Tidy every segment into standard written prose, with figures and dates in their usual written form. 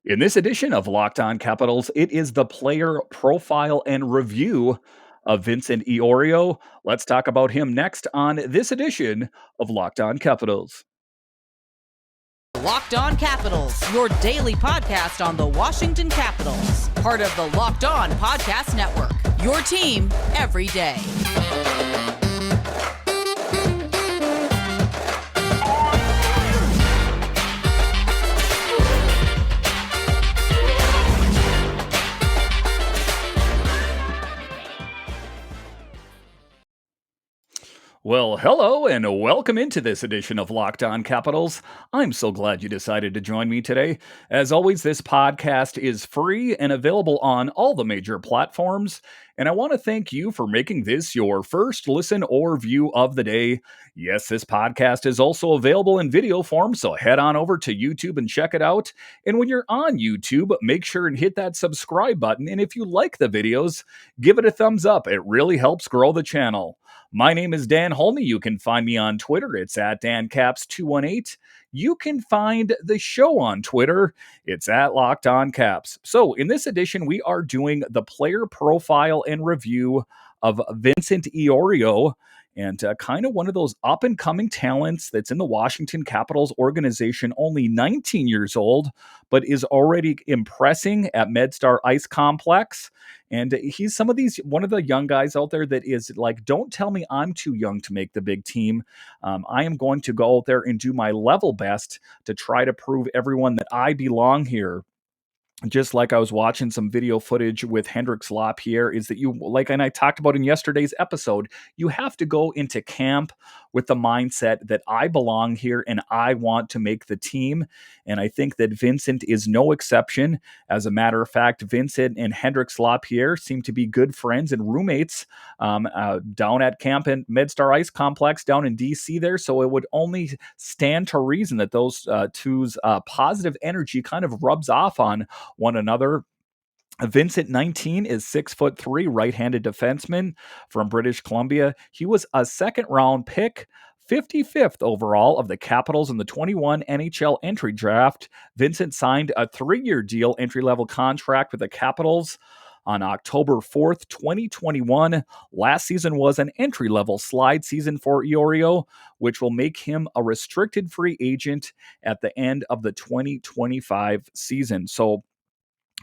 In this edition of Locked On Capitals, it is the player profile and review of Vincent Iorio. Let's talk about him next on this edition of Locked On Capitals. Locked On Capitals, your daily podcast on the Washington Capitals. Part of the Locked On Podcast Network, your team every day. Well, hello and welcome into this edition of Locked On Capitals. I'm so glad you decided to join me today. As always, this podcast is free and available on all the major platforms. And I want to thank you for making this your first listen or view of the day. Yes, this podcast is also available in video form, so head on over to YouTube and check it out. And when you're on YouTube, make sure and hit that subscribe button. And if you like the videos, give it a thumbs up. It really helps grow the channel. My name is Dan Holme. You can find me on Twitter. It's at DanCaps218. You can find the show on Twitter. It's at Locked On Caps. So in this edition, we are doing the player profile and review of Vincent Iorio, and kind of one of those up-and-coming talents that's in the Washington Capitals organization, only 19 years old, but is already impressing at Medstar Ice complex. And he's one of the young guys out there that is like, don't tell me I'm too young to make the big team. I am going to go out there and do my level best to try to prove everyone that I belong here. Just like I was watching some video footage with Hendrix Lapierre, is that and I talked about in yesterday's episode, you have to go into camp with the mindset that I belong here and I want to make the team. And I think that Vincent is no exception. As a matter of fact, Vincent and Hendrix Lapierre seem to be good friends and roommates down at camp in Medstar Ice Complex down in DC there. So it would only stand to reason that those two's positive energy kind of rubs off on one another. Vincent, 19, is 6'3", right-handed defenseman from British Columbia. He was a second-round pick, 55th overall of the Capitals in the 21 NHL Entry Draft. Vincent signed a 3-year deal, entry-level contract with the Capitals on October 4th, 2021. Last season was an entry-level slide season for Iorio, which will make him a restricted free agent at the end of the 2025 season. So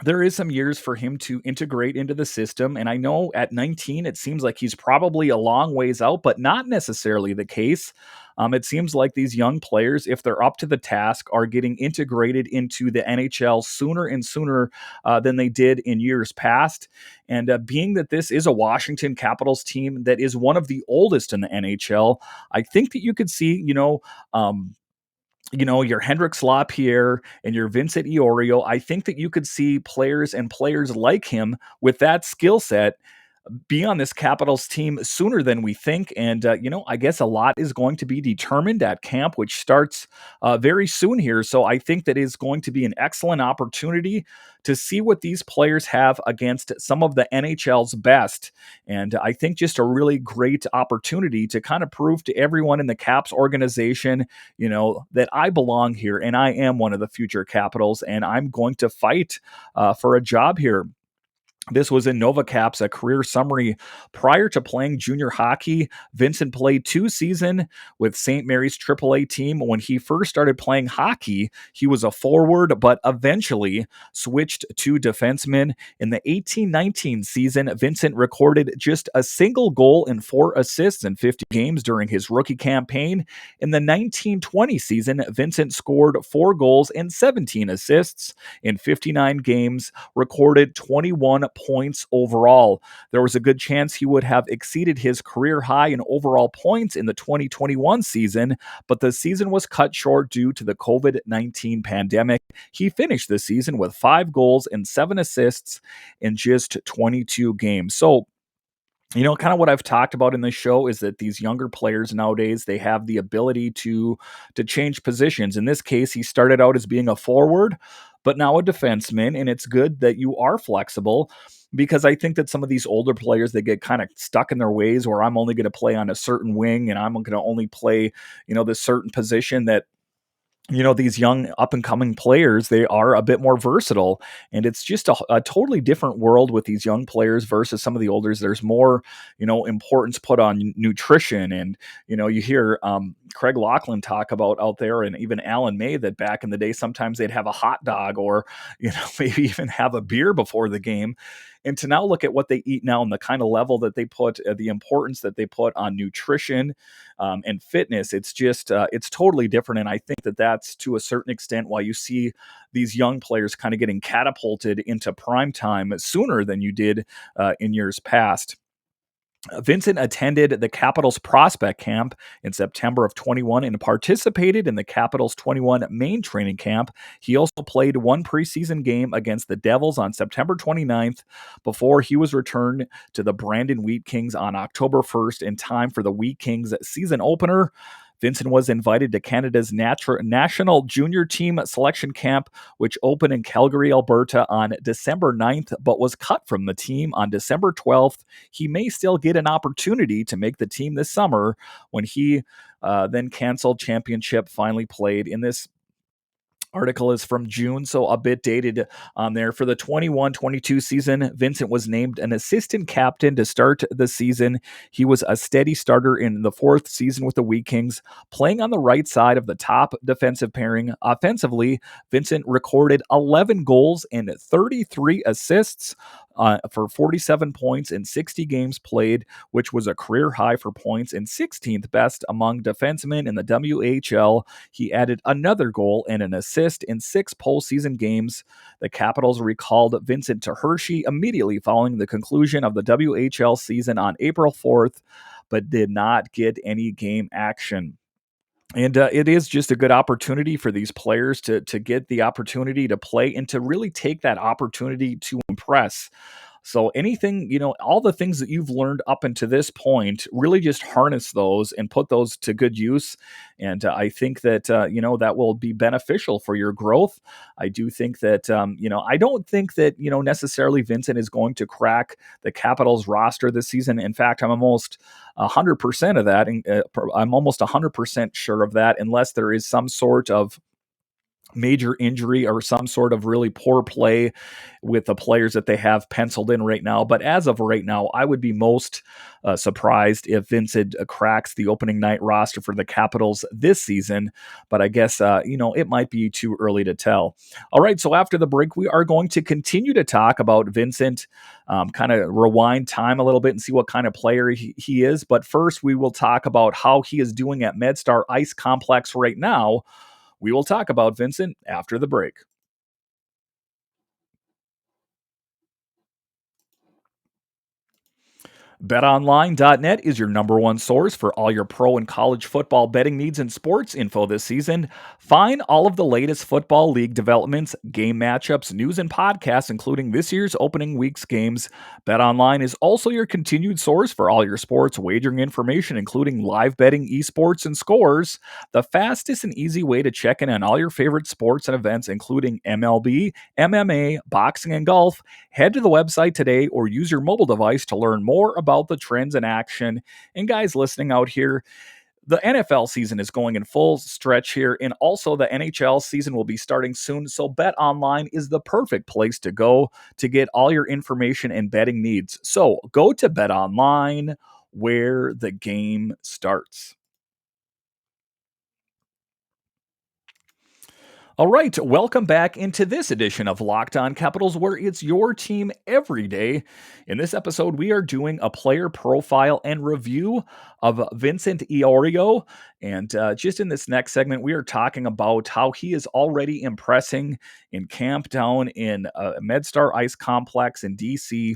there is some years for him to integrate into the system. And I know at 19, it seems like he's probably a long ways out, but not necessarily the case. It seems like these young players, if they're up to the task, are getting integrated into the NHL sooner and sooner than they did in years past. And being that this is a Washington Capitals team that is one of the oldest in the NHL, I think that you could see, your Hendrix Lapierre and your Vincent Iorio. I think that you could see players like him with that skill set be on this Capitals team sooner than we think. And, I guess a lot is going to be determined at camp, which starts very soon here. So I think that is going to be an excellent opportunity to see what these players have against some of the NHL's best. And I think just a really great opportunity to kind of prove to everyone in the Caps organization, that I belong here and I am one of the future Capitals and I'm going to fight for a job here. This was in NovaCaps, a career summary. Prior to playing junior hockey, Vincent played 2 seasons with St. Mary's AAA team. When he first started playing hockey, he was a forward, but eventually switched to defenseman. In the 18-19 season, Vincent recorded just a single goal and 4 assists in 50 games during his rookie campaign. In the 19-20 season, Vincent scored 4 goals and 17 assists in 59 games, recorded 21 points overall. There was a good chance he would have exceeded his career high in overall points in the 2021 season, but the season was cut short due to the COVID-19 pandemic. He finished the season with 5 goals and 7 assists in just 22 games. So, kind of what I've talked about in this show is that these younger players nowadays, they have the ability to change positions. In this case, he started out as being a forward, but now a defenseman, and it's good that you are flexible because I think that some of these older players, they get kind of stuck in their ways where I'm only going to play on a certain wing and I'm going to only play, this certain position that these young up and coming players, they are a bit more versatile, and it's just a totally different world with these young players versus some of the olders. There's more, importance put on nutrition, and you hear Craig Laughlin talk about out there, and even Alan May, that back in the day sometimes they'd have a hot dog, or maybe even have a beer before the game. And to now look at what they eat now and the kind of level that they put, the importance that they put on nutrition, and fitness, it's just it's totally different. And I think that that's to a certain extent why you see these young players kind of getting catapulted into prime time sooner than you did in years past. Vincent attended the Capitals prospect camp in September of 21 and participated in the Capitals 21 main training camp. He also played one preseason game against the Devils on September 29th before he was returned to the Brandon Wheat Kings on October 1st in time for the Wheat Kings season opener. Vincent was invited to Canada's National Junior Team Selection Camp, which opened in Calgary, Alberta on December 9th, but was cut from the team on December 12th. He may still get an opportunity to make the team this summer when he then canceled championship, finally played in this article is from June, so a bit dated on there. For the 21-22 season, Vincent was named an assistant captain to start the season. He was a steady starter in the fourth season with the Wheat Kings, playing on the right side of the top defensive pairing. Offensively, Vincent recorded 11 goals and 33 assists for 47 points in 60 games played, which was a career high for points and 16th best among defensemen in the WHL. He added another goal and an assist in 6 postseason games. The Capitals recalled Vincent to Hershey immediately following the conclusion of the WHL season on April 4th, but did not get any game action. And it is just a good opportunity for these players to get the opportunity to play and to really take that opportunity to impress. So anything, all the things that you've learned up until this point, really just harness those and put those to good use. And I think that, that will be beneficial for your growth. I do think that, I don't think that, necessarily Vincent is going to crack the Capitals roster this season. In fact, I'm almost 100% of that. I'm almost 100% sure of that, unless there is some sort of major injury or some sort of really poor play with the players that they have penciled in right now. But as of right now, I would be most surprised if Vincent cracks the opening night roster for the Capitals this season. But I guess, it might be too early to tell. All right, so after the break, we are going to continue to talk about Vincent, kind of rewind time a little bit and see what kind of player he is. But first, we will talk about how he is doing at Medstar Ice Complex right now. We will talk about Vincent after the break. BetOnline.net is your number one source for all your pro and college football betting needs and sports info this season. Find all of the latest football league developments, game matchups, news, and podcasts, including this year's opening week's games. BetOnline is also your continued source for all your sports wagering information, including live betting, esports, and scores. The fastest and easy way to check in on all your favorite sports and events, including MLB, MMA, boxing, and golf. Head to the website today or use your mobile device to learn more about the trends in action. And guys listening out here, the NFL season is going in full stretch here, and also the NHL season will be starting soon. So Bet Online is the perfect place to go to get all your information and betting needs. So go to Bet Online, where the game starts. All right, welcome back into this edition of Locked On Capitals, where it's your team every day. In this episode, we are doing a player profile and review of Vincent Iorio. And just in this next segment, we are talking about how he is already impressing in camp down in Medstar Ice Complex in DC.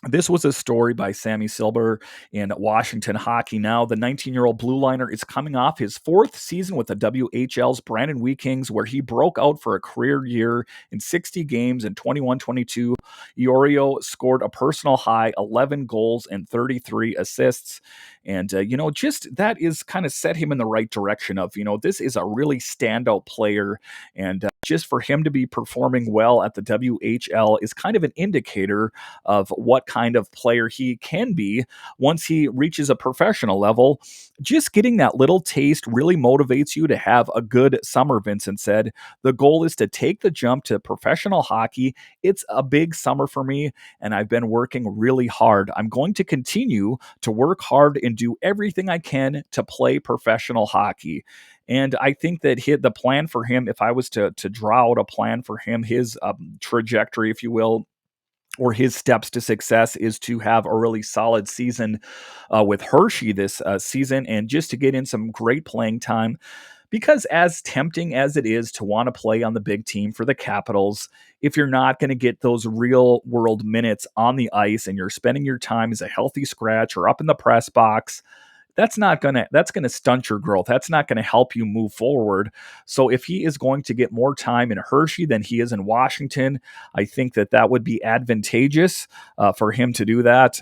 This was a story by Sammy Silber in Washington Hockey Now. The 19-year-old blue liner is coming off his fourth season with the WHL's Brandon Wheat Kings, where he broke out for a career year in 60 games in 21-22. Iorio scored a personal high, 11 goals and 33 assists. And, just that is kind of set him in the right direction of, this is a really standout player. And just for him to be performing well at the WHL is kind of an indicator of what kind of player he can be once he reaches a professional level. Just getting that little taste really motivates you to have a good summer, Vincent said. The goal is to take the jump to professional hockey. It's a big summer for me, and I've been working really hard. I'm going to continue to work hard and do everything I can to play professional hockey. And I think that the plan for him, if I was to draw out a plan for him, his trajectory, if you will, or his steps to success is to have a really solid season with Hershey this season and just to get in some great playing time. Because as tempting as it is to want to play on the big team for the Capitals, if you're not going to get those real world minutes on the ice and you're spending your time as a healthy scratch or up in the press box, that's gonna stunt your growth. That's not gonna help you move forward. So if he is going to get more time in Hershey than he is in Washington, I think that would be advantageous for him to do that.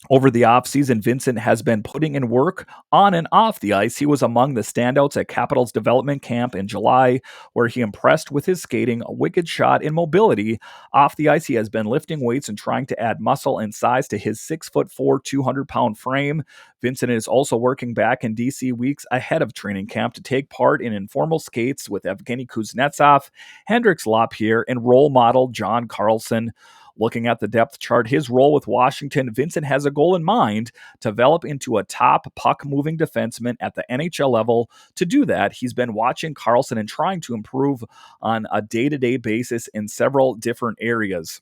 Over the offseason, Vincent has been putting in work on and off the ice. He was among the standouts at Capitals development camp in July, where he impressed with his skating, a wicked shot, and mobility. Off the ice, he has been lifting weights and trying to add muscle and size to his 6'4", 200-pound frame. Vincent is also working back in DC weeks ahead of training camp to take part in informal skates with Evgeny Kuznetsov, Hendrix Lapierre, and role model John Carlson. Looking at the depth chart, his role with Washington, Vincent has a goal in mind: develop into a top puck-moving defenseman at the NHL level. To do that, he's been watching Carlson and trying to improve on a day-to-day basis in several different areas.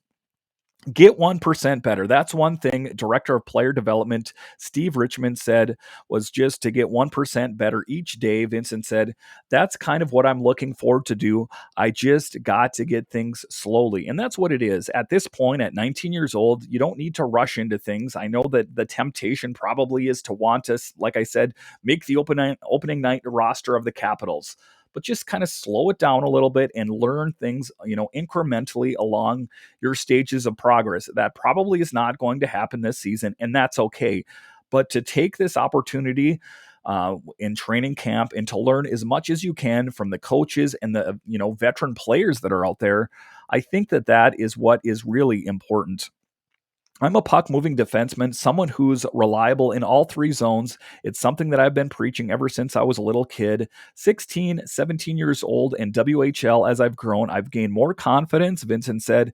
Get 1% better. That's one thing Director of Player Development Steve Richmond said, was just to get 1% better each day. Vincent said, that's kind of what I'm looking forward to do. I just got to get things slowly. And that's what it is. At this point, at 19 years old, you don't need to rush into things. I know that the temptation probably is to want to, like I said, make the opening night roster of the Capitals, but just kind of slow it down a little bit and learn things, incrementally along your stages of progress. That probably is not going to happen this season, and that's okay. But to take this opportunity in training camp and to learn as much as you can from the coaches and the veteran players that are out there, I think that is what is really important. I'm a puck-moving defenseman, someone who's reliable in all three zones. It's something that I've been preaching ever since I was a little kid. 16, 17 years old, and WHL, as I've grown, I've gained more confidence, Vincent said,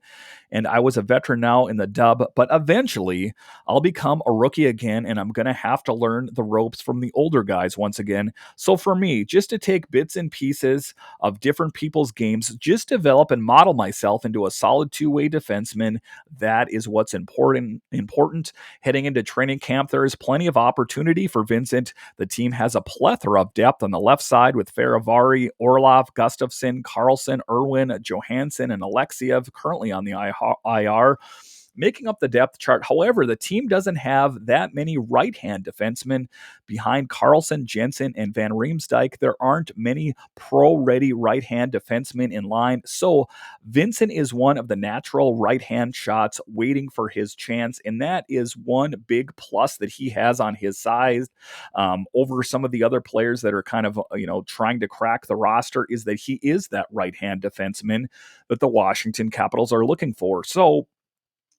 and I was a veteran now in the dub, but eventually I'll become a rookie again, and I'm going to have to learn the ropes from the older guys once again. So for me, just to take bits and pieces of different people's games, just develop and model myself into a solid two-way defenseman, that is what's important. Heading into training camp, there is plenty of opportunity for Vincent. The team has a plethora of depth on the left side with Faravari, Orlov, Gustafsson, Carlson, Irwin, Johansson, and Alexiev currently on the IR, making up the depth chart. However, the team doesn't have that many right-hand defensemen. Behind Carlson, Jensen, and Van Riemsdyk, there aren't many pro-ready right-hand defensemen in line, so Vincent is one of the natural right-hand shots waiting for his chance, and that is one big plus that he has on his side over some of the other players that are kind of, trying to crack the roster, is that he is that right-hand defenseman that the Washington Capitals are looking for. So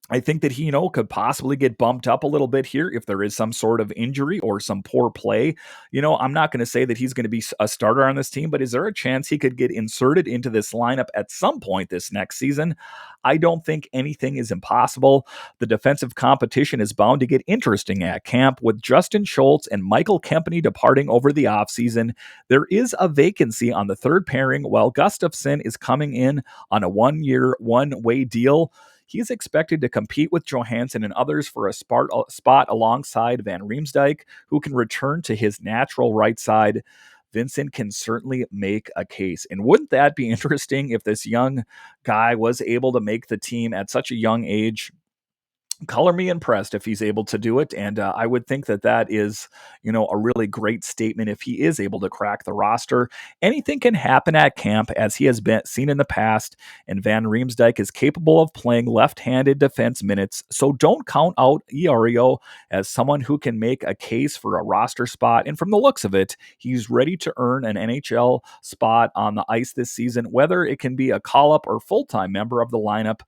I think that he, could possibly get bumped up a little bit here if there is some sort of injury or some poor play. I'm not going to say that he's going to be a starter on this team, but is there a chance he could get inserted into this lineup at some point this next season? I don't think anything is impossible. The defensive competition is bound to get interesting at camp with Justin Schultz and Michael Kempany departing over the offseason. There is a vacancy on the third pairing while Gustafsson is coming in on a 1-year, one-way deal. He's expected to compete with Johansson and others for a spot alongside Van Riemsdyk, who can return to his natural right side. Vincent can certainly make a case. And wouldn't that be interesting if this young guy was able to make the team at such a young age? color me impressed if he's able to do it. And I would think that that is, a really great statement if he is able to crack the roster. Anything can happen at camp, as he has been seen in the past. And Van Riemsdyk is capable of playing left-handed defense minutes. So don't count out Iorio as someone who can make a case for a roster spot. And from the looks of it, he's ready to earn an NHL spot on the ice this season. Whether it can be a call-up or full-time member of the lineup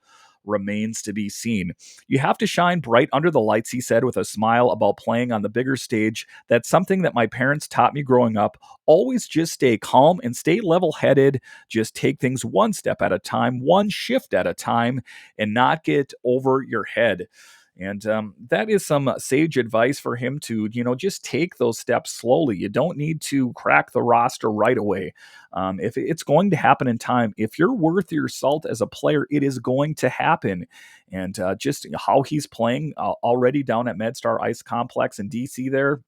remains to be seen. You have to shine bright under the lights, he said with a smile about playing on the bigger stage. That's something that my parents taught me growing up. Always just stay calm and stay level headed. Just take things one step at a time, one shift at a time, and not get over your head. And that is some sage advice for him to, just take those steps slowly. You don't need to crack the roster right away. If it's going to happen in time, if you're worth your salt as a player, it is going to happen. And just how he's playing already down at Medstar Ice Complex in DC there,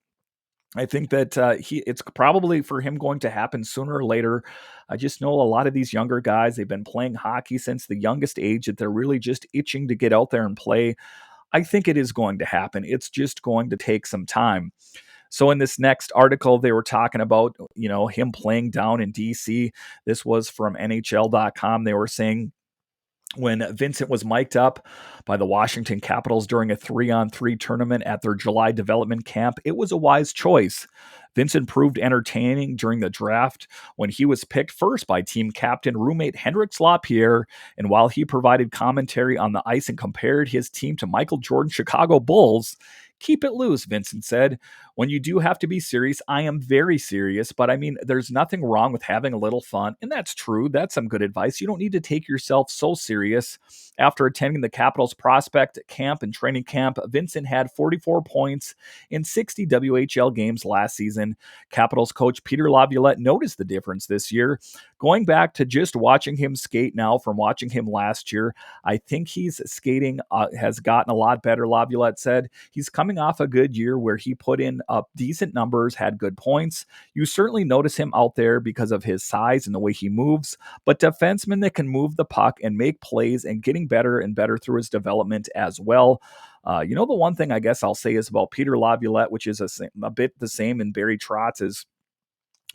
I think that it's probably for him going to happen sooner or later. I just know a lot of these younger guys, they've been playing hockey since the youngest age, that they're really just itching to get out there and play. I think it is going to happen. It's just going to take some time. So in this next article, they were talking about, him playing down in DC. This was from NHL.com. They were saying when Vincent was mic'd up by the Washington Capitals during a 3-on-3 tournament at their July development camp, it was a wise choice. Vincent proved entertaining during the draft when he was picked first by team captain roommate Hendrix Lapierre, and while he provided commentary on the ice and compared his team to Michael Jordan's Chicago Bulls. Keep it loose, Vincent said. When you do have to be serious, I am very serious, but I mean, there's nothing wrong with having a little fun. And that's true. That's some good advice. You don't need to take yourself so serious. After attending the Capitals prospect camp and training camp, Vincent had 44 points in 60 WHL games last season. Capitals coach Peter Laviolette noticed the difference this year. Going back to just watching him skate now from watching him last year, I think he's skating has gotten a lot better, Laviolette said. He's coming off a good year where he put in up decent numbers, had good points. You certainly notice him out there because of his size and the way he moves, but defensemen that can move the puck and make plays and getting better and better through his development as well. The one thing I guess I'll say is about Peter Laviolette, which is a bit the same in Barry Trotz, is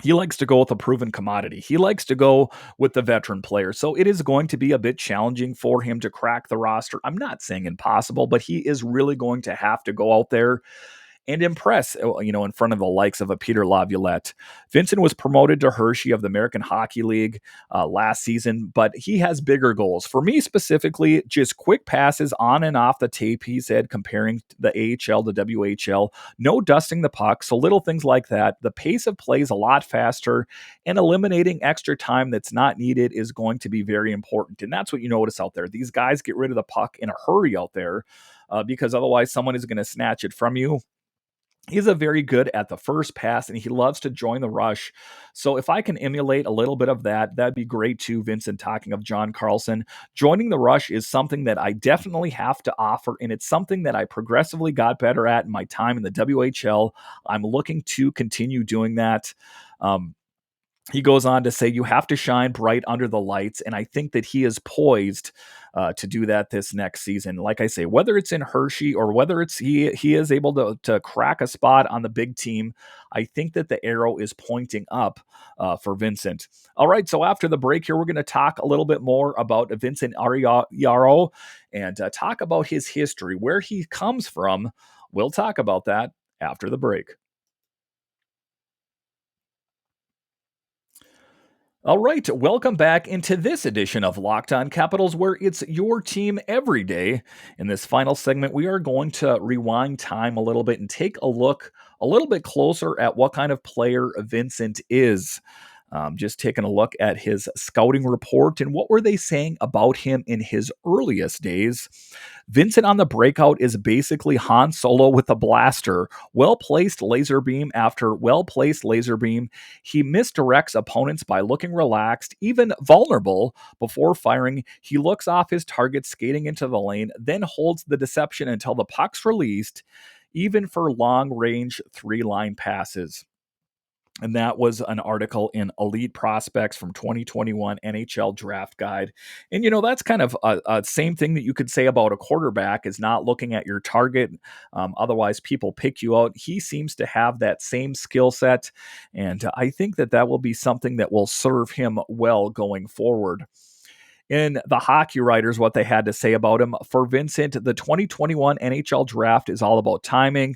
he likes to go with a proven commodity. He likes to go with the veteran player. So it is going to be a bit challenging for him to crack the roster. I'm not saying impossible, but he is really going to have to go out there and impress, in front of the likes of a Peter Laviolette. Vincent was promoted to Hershey of the American Hockey League last season, but he has bigger goals. For me specifically, just quick passes on and off the tape, he said, comparing the AHL to WHL. No dusting the puck, so little things like that. The pace of play is a lot faster, and eliminating extra time that's not needed is going to be very important. And that's what you notice out there. These guys get rid of the puck in a hurry out there because otherwise someone is going to snatch it from you. He's a very good at the first pass, and he loves to join the rush. So if I can emulate a little bit of that, that'd be great too, Vincent. Talking of John Carlson, joining the rush is something that I definitely have to offer, and it's something that I progressively got better at in my time in the WHL. I'm looking to continue doing that. He goes on to say, you have to shine bright under the lights. And I think that he is poised to do that this next season. Like I say, whether it's in Hershey or whether it's he is able to crack a spot on the big team, I think that the arrow is pointing up for Vincent. All right, so after the break here, we're going to talk a little bit more about Vincent Iorio and talk about his history, where he comes from. We'll talk about that after the break. All right, welcome back into this edition of Locked On Capitals, where it's your team every day. In this final segment, we are going to rewind time a little bit and take a look a little bit closer at what kind of player Vincent is. Just taking a look at his scouting report and what were they saying about him in his earliest days. Vincent on the breakout is basically Han Solo with a blaster. Well-placed laser beam after well-placed laser beam. He misdirects opponents by looking relaxed, even vulnerable before firing. He looks off his target skating into the lane, then holds the deception until the puck's released, even for long-range three-line passes. And that was an article in Elite Prospects from 2021 NHL Draft Guide. And, that's kind of a same thing that you could say about a quarterback is not looking at your target. Otherwise, people pick you out. He seems to have that same skill set. And I think that will be something that will serve him well going forward. In the Hockey Writers, what they had to say about him for Vincent, the 2021 NHL Draft is all about timing.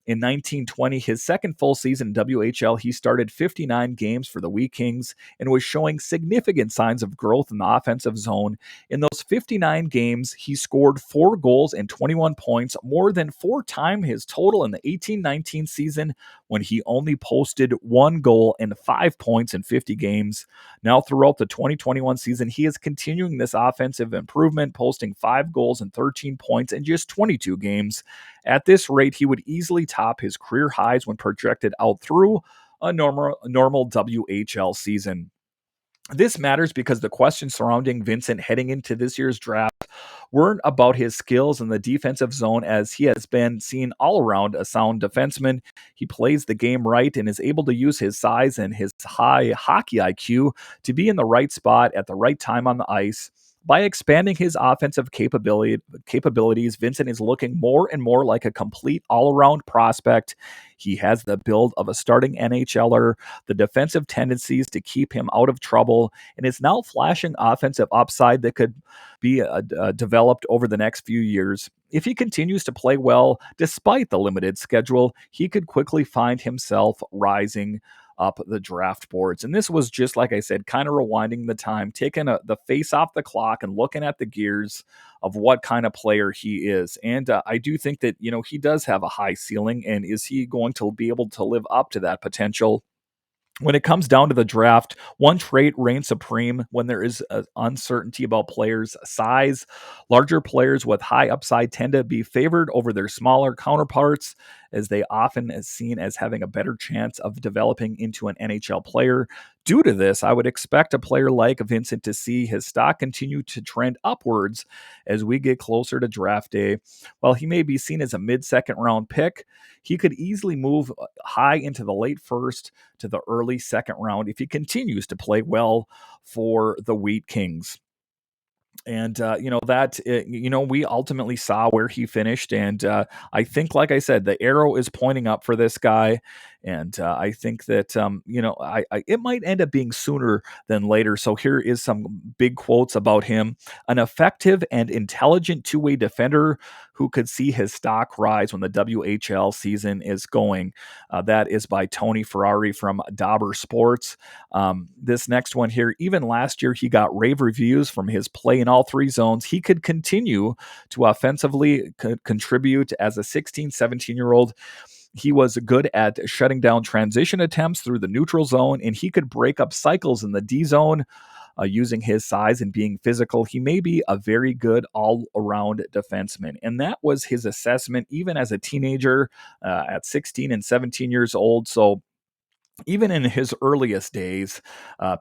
In 1920, his second full season in WHL, he started 59 games for the Wheat Kings and was showing significant signs of growth in the offensive zone. In those 59 games, he scored 4 goals and 21 points, more than 4 times his total in the 18-19 season when he only posted 1 goal and 5 points in 50 games. Now, throughout the 2021 season, he is continuing this offensive improvement, posting 5 goals and 13 points in just 22 games. At this rate, he would easily top his career highs when projected out through a normal WHL season. This matters because the questions surrounding Vincent heading into this year's draft weren't about his skills in the defensive zone, as he has been seen all around a sound defenseman. He plays the game right and is able to use his size and his high hockey IQ to be in the right spot at the right time on the ice. By expanding his offensive capabilities, Vincent is looking more and more like a complete all-around prospect. He has the build of a starting NHLer, the defensive tendencies to keep him out of trouble, and is now flashing offensive upside that could be developed over the next few years. If he continues to play well, despite the limited schedule, he could quickly find himself rising up the draft boards. And this was just, like I said, kind of rewinding the time, taking the face off the clock and looking at the gears of what kind of player he is. And I do think that, he does have a high ceiling. And is he going to be able to live up to that potential? When it comes down to the draft, one trait reigns supreme when there is uncertainty about players' size. Larger players with high upside tend to be favored over their smaller counterparts, as they often is seen as having a better chance of developing into an NHL player. Due to this, I would expect a player like Vincent to see his stock continue to trend upwards as we get closer to draft day. While he may be seen as a mid-second round pick, he could easily move high into the late first to the early second round if he continues to play well for the Wheat Kings. And we ultimately saw where he finished, and I think, like I said, the arrow is pointing up for this guy. And I think that it might end up being sooner than later. So here is some big quotes about him: an effective and intelligent two-way defender who could see his stock rise when the WHL season is going. That is by Tony Ferrari from Dauber Sports. This next one here: even last year, he got rave reviews from his play in all 3 zones. He could continue to offensively contribute as a 16, 17-year-old. He was good at shutting down transition attempts through the neutral zone, and he could break up cycles in the D zone. Using his size and being physical, he may be a very good all-around defenseman. And that was his assessment even as a teenager at 16 and 17 years old. So even in his earliest days,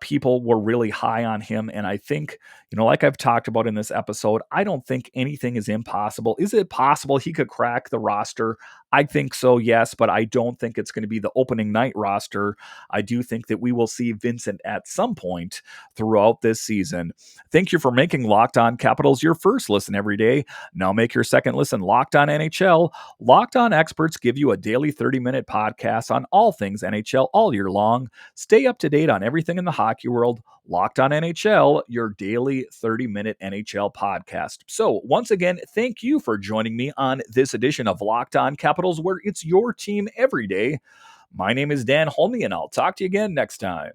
people were really high on him. And I think, like I've talked about in this episode, I don't think anything is impossible. Is it possible he could crack the roster? I think so, yes, but I don't think it's going to be the opening night roster. I do think that we will see Vincent at some point throughout this season. Thank you for making Locked On Capitals your first listen every day. Now make your second listen Locked On NHL. Locked On experts give you a daily 30-minute podcast on all things NHL all year long. Stay up to date on everything in the hockey world. Locked On NHL, your daily 30-minute NHL podcast. So once again, thank you for joining me on this edition of Locked On Capitals, where it's your team every day. My name is Dan Holme, and I'll talk to you again next time.